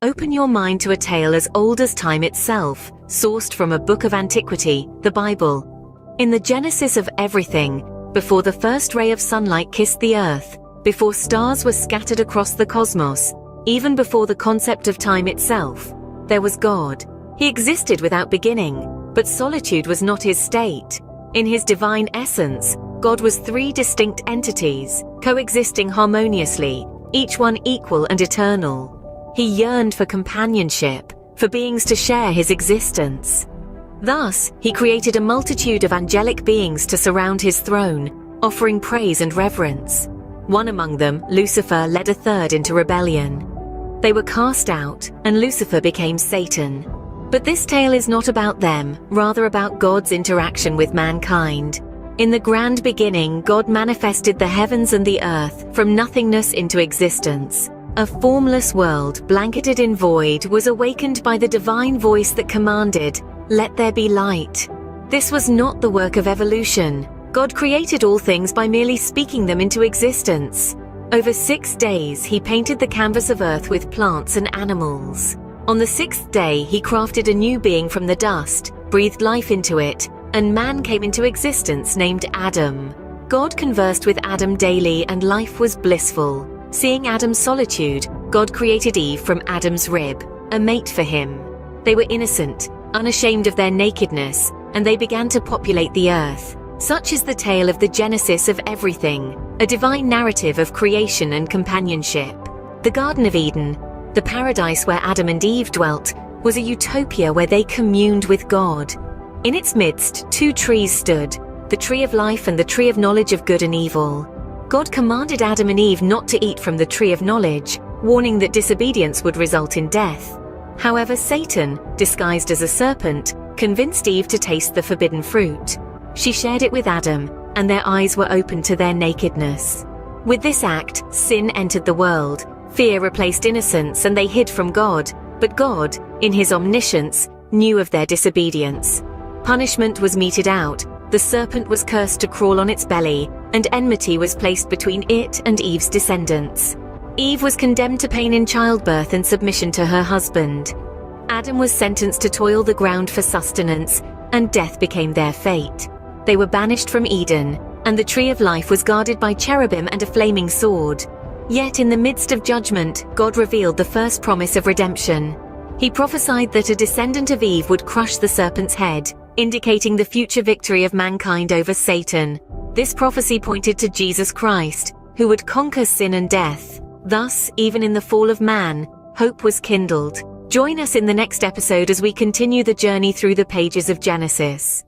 Open your mind to a tale as old as time itself, sourced from a book of antiquity, the Bible. In the genesis of everything, before the first ray of sunlight kissed the earth, before stars were scattered across the cosmos, even before the concept of time itself, there was God. He existed without beginning, but solitude was not his state. In his divine essence, God was three distinct entities, coexisting harmoniously, each one equal and eternal. He yearned for companionship, for beings to share his existence. Thus, he created a multitude of angelic beings to surround his throne, offering praise and reverence. One among them, Lucifer, led a third into rebellion. They were cast out, and Lucifer became Satan. But this tale is not about them, rather about God's interaction with mankind. In the grand beginning, God manifested the heavens and the earth from nothingness into existence. A formless world, blanketed in void, was awakened by the divine voice that commanded, "Let there be light." This was not the work of evolution. God created all things by merely speaking them into existence. Over 6 days, he painted the canvas of earth with plants and animals. On the 6th day, he crafted a new being from the dust, breathed life into it, and man came into existence named Adam. God conversed with Adam daily, and life was blissful. Seeing Adam's solitude, God created Eve from Adam's rib, a mate for him. They were innocent, unashamed of their nakedness, and they began to populate the earth. Such is the tale of the genesis of everything, a divine narrative of creation and companionship. The Garden of Eden, the paradise where Adam and Eve dwelt, was a utopia where they communed with God. In its midst, 2 trees stood, the tree of life and the tree of knowledge of good and evil. God commanded Adam and Eve not to eat from the tree of knowledge, warning that disobedience would result in death. However, Satan, disguised as a serpent, convinced Eve to taste the forbidden fruit. She shared it with Adam, and their eyes were opened to their nakedness. With this act, sin entered the world. Fear replaced innocence, and they hid from God. But God, in his omniscience, knew of their disobedience. Punishment was meted out. The serpent was cursed to crawl on its belly, and enmity was placed between it and Eve's descendants. Eve was condemned to pain in childbirth and submission to her husband. Adam was sentenced to toil the ground for sustenance, and death became their fate. They were banished from Eden, and the tree of life was guarded by cherubim and a flaming sword. Yet in the midst of judgment, God revealed the first promise of redemption. He prophesied that a descendant of Eve would crush the serpent's head, indicating the future victory of mankind over Satan. This prophecy pointed to Jesus Christ, who would conquer sin and death. Thus, even in the fall of man, hope was kindled. Join us in the next episode as we continue the journey through the pages of Genesis.